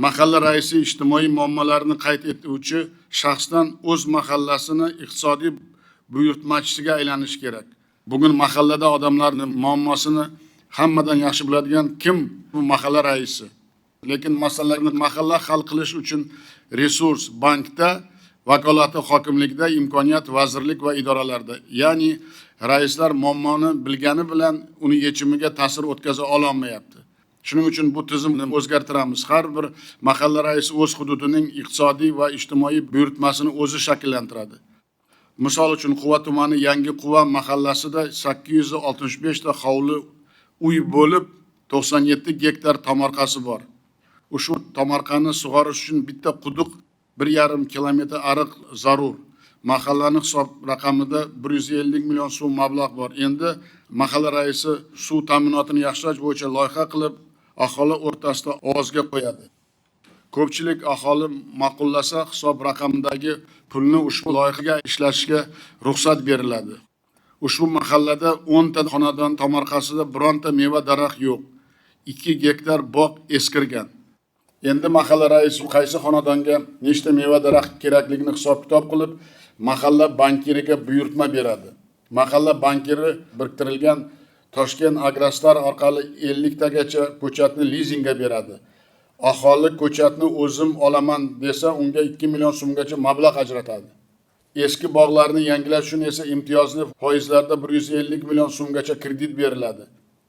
Mahalla raisi ijtimoiy muammolarni qayd etuvchi shaxsdan o'z mahallasini iqtisodiy buyurtmachisiga aylanishi kerak. Bugun mahallada odamlarning muammosini hammadan yaxshi biladigan kim? Bu mahalla raisi. Lekin masalalarni mahalla hal qilish uchun resurs bankda, vakolati hokimlikda, imkoniyat vazirlik va idoralarda. Ya'ni raislar muammoni bilgani bilan uni yechimiga ta'sir o'tkaza olmayapti. Shuning uchun bu tizimni o'zgartiramiz. Har bir mahalla raisi o'z hududining iqtisodiy va ijtimoiy buyurtmasini o'zi shakllantiradi. Misol uchun Quva tumani Yangi Quva mahallasida 865 ta hovli uy bo'lib 97 gektar tomorqasi bor. Ushbu tomorqani sug'orish uchun bitta quduq 1,5 kilometr ariq zarur. Mahallaning hisob raqamida 150 million so'm mablag' bor. Endi mahalla raisi suv ta'minotini yaxshilash bo'yicha loyiha qilib, aholi o'rtasida ovozga qo'yadi. Ko'pchilik aholi ma'qullasa, hisob raqamidagi pulni ushbu loyihaga ishlatishga ruxsat beriladi. Ushbu mahallada 10 ta xonadon tomorqasida bironta meva daraxt yo'q. 2 gektar bog' eskirgan. Endi mahalla raisi qaysi xonadonga nechta meva daraxt kerakligini hisob-kitob qilib, mahalla bankiriga buyurtma beradi. Mahalla bankiri biriktirilgan Toshkent Agrostar orqali 50 tagacha ko'chatni lizingga beradi. Aholi ko'chatni o'zim olaman desa, unga 2 million so'mgacha mablag' ajratadi. Eski bog'larni yangilash uchun esa imtiyozli foizlarda 150 million so'mgacha kredit beriladi.